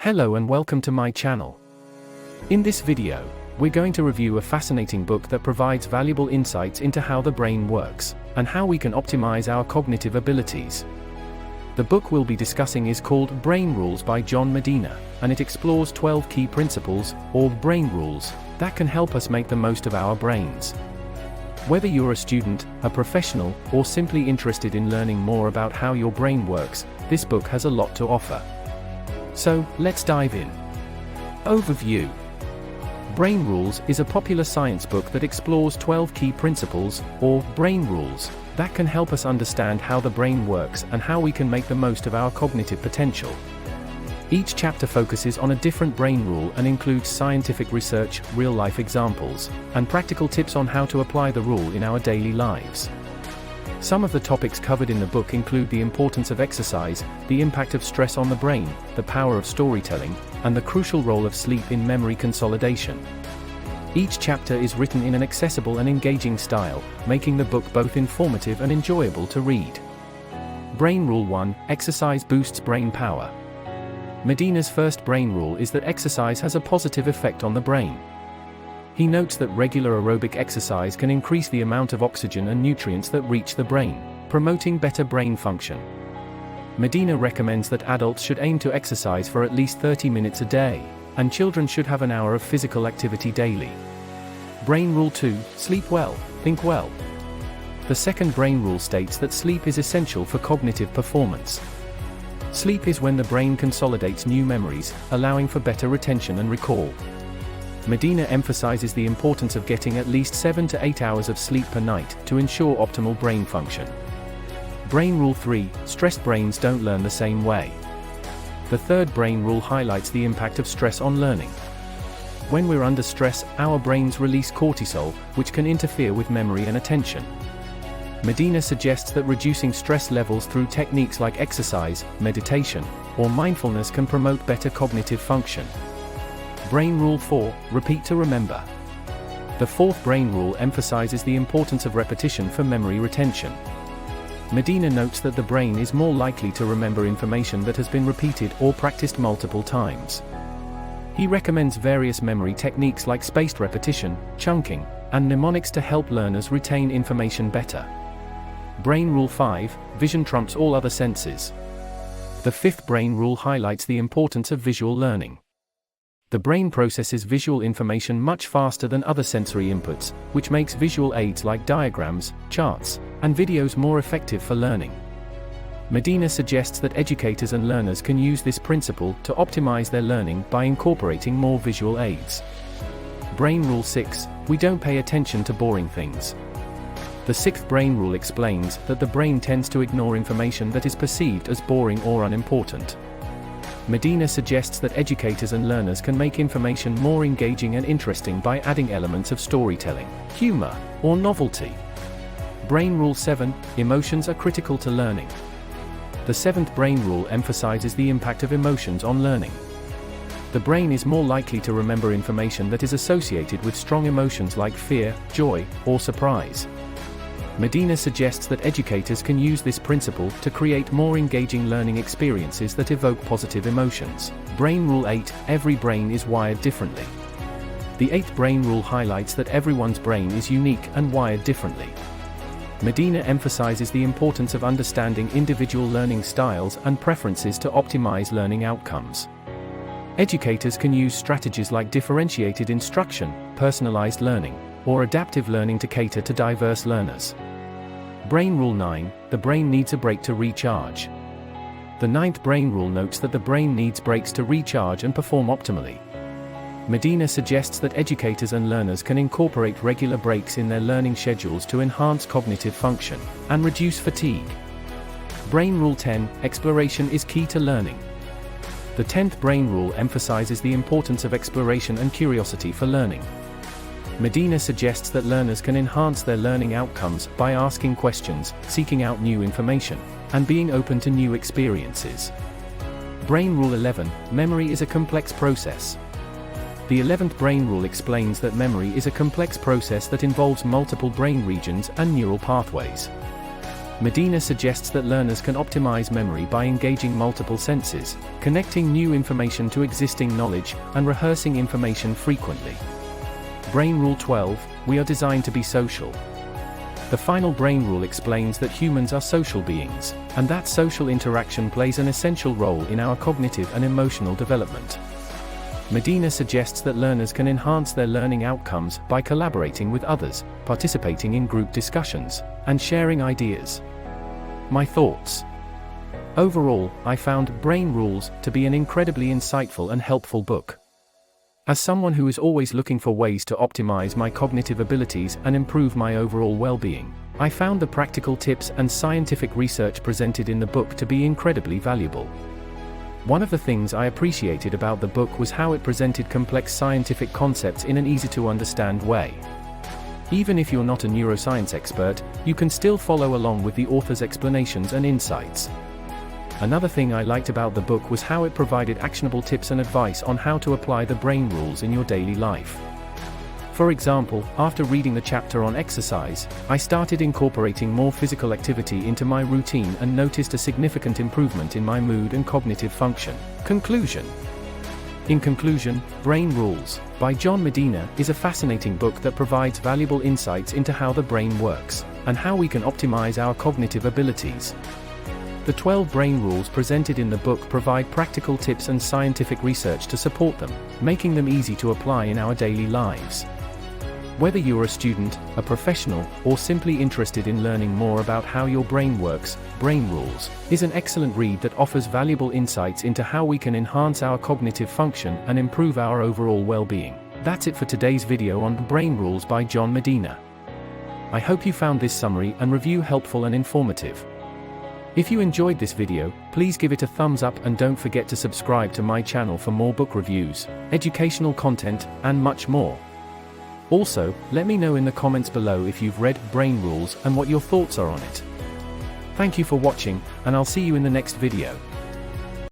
Hello and welcome to my channel. In this video, we're going to review a fascinating book that provides valuable insights into how the brain works, and how we can optimize our cognitive abilities. The book we'll be discussing is called Brain Rules by John Medina, and it explores 12 key principles, or brain rules, that can help us make the most of our brains. Whether you're a student, a professional, or simply interested in learning more about how your brain works, this book has a lot to offer. So, let's dive in. Overview. Brain Rules is a popular science book that explores 12 key principles, or brain rules, that can help us understand how the brain works and how we can make the most of our cognitive potential. Each chapter focuses on a different brain rule and includes scientific research, real-life examples, and practical tips on how to apply the rule in our daily lives. Some of the topics covered in the book include the importance of exercise, the impact of stress on the brain, the power of storytelling, and the crucial role of sleep in memory consolidation. Each chapter is written in an accessible and engaging style, making the book both informative and enjoyable to read. Brain Rule 1: Exercise boosts brain power. Medina's first brain rule is that exercise has a positive effect on the brain. He notes that regular aerobic exercise can increase the amount of oxygen and nutrients that reach the brain, promoting better brain function. Medina recommends that adults should aim to exercise for at least 30 minutes a day, and children should have an hour of physical activity daily. Brain Rule 2: Sleep well, think well. The second brain rule states that sleep is essential for cognitive performance. Sleep is when the brain consolidates new memories, allowing for better retention and recall. Medina emphasizes the importance of getting at least 7 to 8 hours of sleep per night to ensure optimal brain function. Brain Rule 3: Stressed brains don't learn the same way. The third brain rule highlights the impact of stress on learning. When we're under stress, our brains release cortisol, which can interfere with memory and attention. Medina suggests that reducing stress levels through techniques like exercise, meditation, or mindfulness can promote better cognitive function. Brain Rule 4: Repeat to remember. The fourth brain rule emphasizes the importance of repetition for memory retention. Medina notes that the brain is more likely to remember information that has been repeated or practiced multiple times. He recommends various memory techniques like spaced repetition, chunking, and mnemonics to help learners retain information better. Brain Rule 5: Vision trumps all other senses. The fifth brain rule highlights the importance of visual learning. The brain processes visual information much faster than other sensory inputs, which makes visual aids like diagrams, charts, and videos more effective for learning. Medina suggests that educators and learners can use this principle to optimize their learning by incorporating more visual aids. Brain Rule 6: We don't pay attention to boring things. The sixth brain rule explains that the brain tends to ignore information that is perceived as boring or unimportant. Medina suggests that educators and learners can make information more engaging and interesting by adding elements of storytelling, humor, or novelty. Brain Rule 7: Emotions are critical to learning. The seventh brain rule emphasizes the impact of emotions on learning. The brain is more likely to remember information that is associated with strong emotions like fear, joy, or surprise. Medina suggests that educators can use this principle to create more engaging learning experiences that evoke positive emotions. Brain Rule 8: Every brain is wired differently. The eighth brain rule highlights that everyone's brain is unique and wired differently. Medina emphasizes the importance of understanding individual learning styles and preferences to optimize learning outcomes. Educators can use strategies like differentiated instruction, personalized learning, or adaptive learning to cater to diverse learners. Brain Rule 9: The brain needs a break to recharge. The ninth brain rule notes that the brain needs breaks to recharge and perform optimally. Medina suggests that educators and learners can incorporate regular breaks in their learning schedules to enhance cognitive function and reduce fatigue. Brain Rule 10: Exploration is key to learning. The 10th brain rule emphasizes the importance of exploration and curiosity for learning. Medina suggests that learners can enhance their learning outcomes by asking questions, seeking out new information, and being open to new experiences. Brain Rule 11: Memory is a complex process. The 11th brain rule explains that memory is a complex process that involves multiple brain regions and neural pathways. Medina suggests that learners can optimize memory by engaging multiple senses, connecting new information to existing knowledge, and rehearsing information frequently. Brain Rule 12, we are designed to be social. The final brain rule explains that humans are social beings, and that social interaction plays an essential role in our cognitive and emotional development. Medina suggests that learners can enhance their learning outcomes by collaborating with others, participating in group discussions, and sharing ideas. My thoughts. Overall, I found Brain Rules to be an incredibly insightful and helpful book. As someone who is always looking for ways to optimize my cognitive abilities and improve my overall well-being, I found the practical tips and scientific research presented in the book to be incredibly valuable. One of the things I appreciated about the book was how it presented complex scientific concepts in an easy-to-understand way. Even if you're not a neuroscience expert, you can still follow along with the author's explanations and insights. Another thing I liked about the book was how it provided actionable tips and advice on how to apply the brain rules in your daily life. For example, after reading the chapter on exercise, I started incorporating more physical activity into my routine and noticed a significant improvement in my mood and cognitive function. Conclusion. In conclusion, Brain Rules, by John Medina, is a fascinating book that provides valuable insights into how the brain works, and how we can optimize our cognitive abilities. The 12 brain rules presented in the book provide practical tips and scientific research to support them, making them easy to apply in our daily lives. Whether you're a student, a professional, or simply interested in learning more about how your brain works, Brain Rules is an excellent read that offers valuable insights into how we can enhance our cognitive function and improve our overall well-being. That's it for today's video on Brain Rules by John Medina. I hope you found this summary and review helpful and informative. If you enjoyed this video, please give it a thumbs up and don't forget to subscribe to my channel for more book reviews, educational content, and much more. Also, let me know in the comments below if you've read Brain Rules and what your thoughts are on it. Thank you for watching, and I'll see you in the next video.